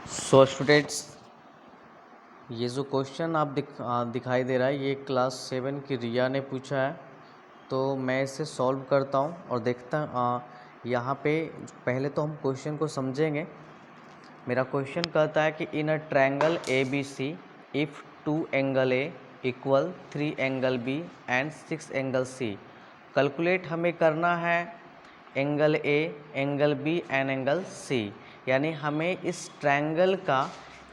So students, ये जो question आप दिखाई दे रहा है ये क्लास 7 की रिया ने पूछा है। तो मैं इसे सॉल्व करता हूँ और देखता यहाँ पे पहले तो हम क्वेश्चन को समझेंगे। मेरा क्वेश्चन कहता है कि in a triangle A B C if 2 angle A equal 3 angle B and 6 angle C, calculate हमें करना है angle A, angle B and angle C. यानी हमें इस ट्रायंगल का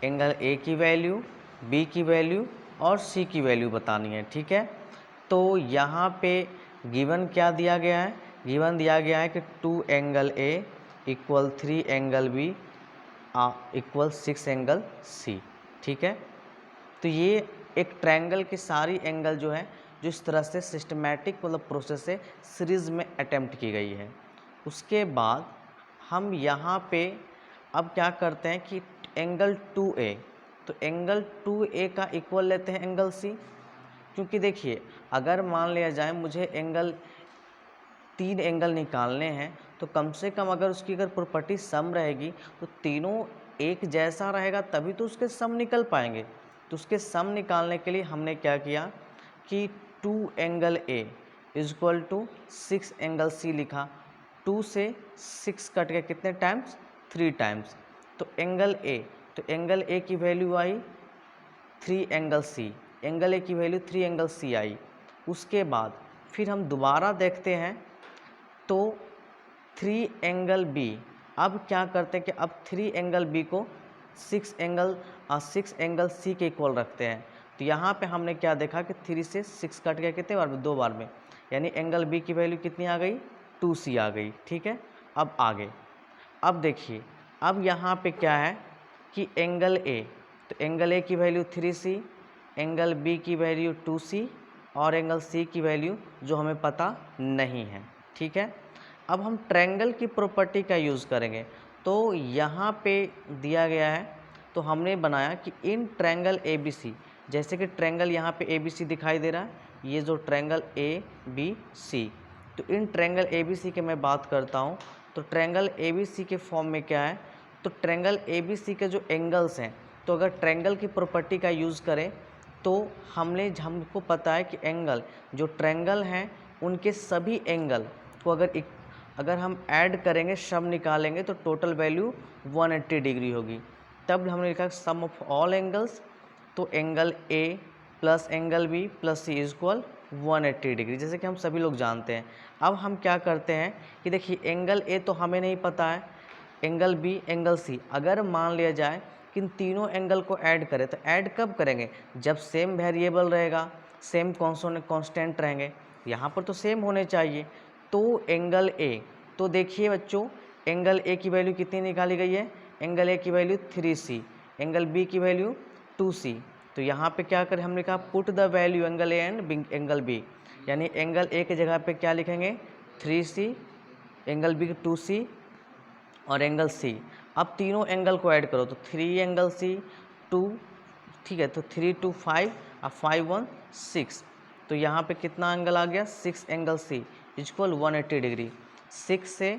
एंगल ए की वैल्यू, बी की वैल्यू और सी की वैल्यू बतानी है। ठीक है, तो यहाँ पे गिवन क्या दिया गया है? गिवन दिया गया है कि 2 angle A equal 3 angle B equal 6 angle C. ठीक है, तो ये एक ट्रायंगल की सारी एंगल जो है जो इस तरह से सिस्टमैटिक मतलब प्रोसेस से सीरीज में अटेम्प्ट की गई है। उसके बाद हम यहाँ पे अब क्या करते हैं कि एंगल 2A, तो एंगल 2A का इक्वल लेते हैं एंगल C। क्योंकि देखिए अगर मान लिया जाए मुझे एंगल 3 एंगल निकालने हैं तो कम से कम अगर उसकी अगर प्रॉपर्टी सम रहेगी तो तीनों एक जैसा रहेगा तभी तो उसके सम निकल पाएंगे। तो उसके सम निकालने के लिए हमने क्या किया कि 2 angle A is equal to 6 angle C लिखा। 2 से 6 कट गया कितने टाइम्स? 3 टाइम्स। तो एंगल A की वैल्यू आई 3 एंगल C, एंगल A की वैल्यू 3 एंगल C आई। उसके बाद फिर हम दोबारा देखते हैं तो 3 एंगल B, अब क्या करते हैं कि अब 3 एंगल B को 6 एंगल C के इक्वल रखते हैं। तो यहाँ पे हमने क्या देखा कि 3 से 6 कट गया कितने बार में? 2 बार में। यानी एंगल B की वैल्यू कितनी आ गई? 2C आ गई। ठीक है, अब आगे अब देखिए अब यहाँ पे क्या है कि एंगल A, तो एंगल A की वैल्यू 3C, एंगल B की वैल्यू 2C और एंगल C की वैल्यू जो हमें पता नहीं है। ठीक है, अब हम ट्रायंगल की प्रॉपर्टी का यूज़ करेंगे। तो यहाँ पे दिया गया है तो हमने बनाया कि इन ट्रायंगल ABC, जैसे कि ट्रायंगल यहाँ पे ABC दिखाई दे रहा है, ये जो ट्रायंगल ABC, तो इन ट्रायंगल ABC के मैं बात करता हूँ। तो ट्रायंगल ABC के फॉर्म में क्या है, तो ट्रायंगल ABC के जो एंगल्स हैं, तो अगर ट्रायंगल की प्रॉपर्टी का यूज़ करें तो हमको पता है कि एंगल जो ट्रायंगल हैं उनके सभी एंगल को अगर हम ऐड करेंगे, सम निकालेंगे तो टोटल वैल्यू 180 डिग्री होगी। तब हमने लिखा सम ऑफ ऑल एंगल्स, तो angle A plus angle B plus C is equal 180 degree, जैसे कि हम सभी लोग जानते हैं। अब हम क्या करते हैं कि देखिए एंगल A तो हमें नहीं पता है, एंगल B, एंगल C, अगर मान लिया जाए कि इन तीनों एंगल को ऐड करें तो ऐड कब करेंगे? जब सेम वेरिएबल रहेगा, सेम कांस्टेंट रहेंगे। यहाँ पर तो सेम होने चाहिए। तो एंगल A, तो देखिए बच्चों एंगल A की वैल्यू कितनी निकाली गई है? एंगल A की वैल्यू 3C, एंगल B की वैल्यू 2C। तो यहाँ पे क्या करें, हमने कहा put the value angle A and angle B, यानी एंगल A की जगह पे क्या लिखेंगे? 3C, एंगल B 2C और एंगल C। अब तीनों एंगल को ऐड करो तो 3 एंगल C 2, ठीक है, तो 3 2 5 और 5 1 6। तो यहाँ पे कितना एंगल आ गया? 6 एंगल C इक्वल 180 डिग्री। 6 से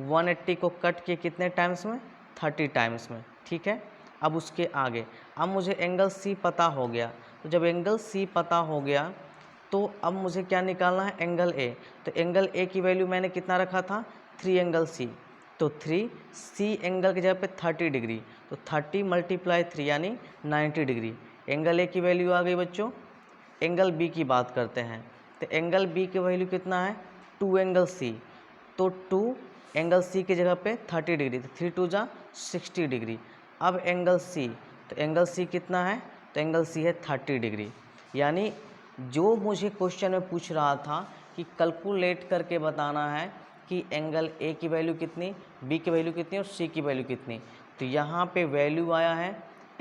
180 को कट के कितने टाइम्स में? 30 टाइम्स में। ठीक है, अब उसके आगे अब मुझे एंगल C पता हो गया। तो जब एंगल C पता हो गया तो अब मुझे क्या निकालना है? Angle A। तो एंगल A की वैल्यू मैंने कितना रखा था? 3 एंगल C, तो 3C एंगल की जगह पे 30 डिग्री, तो 30 मल्टीप्लाई 3 यानी 90 डिग्री। एंगल A की वैल्यू आ गई बच्चों। एंगल B की बात करते हैं, तो एंगल B की वैल्यू कितना है? 2 एंगल C, तो 2 एंगल C की जगह पे 30 डिग्री, तो 3 2 जा 60 डिग्री। अब एंगल C, तो एंगल C कितना है? तो एंगल C है 30 डिग्री। यानी जो मुझे क्वेश्चन में पूछ रहा था कि कैलकुलेट करके बताना है कि एंगल A की वैल्यू कितनी, B की वैल्यू कितनी और C की वैल्यू कितनी, तो यहाँ पे वैल्यू आया है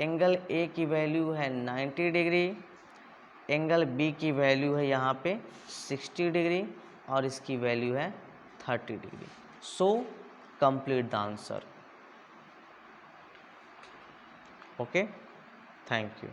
एंगल A की वैल्यू है 90 डिग्री, एंगल B की वैल्यू है यहाँ पे 60 डिग्री और इसकी वैल्यू है 30 degree. So complete the answer. Okay, thank you.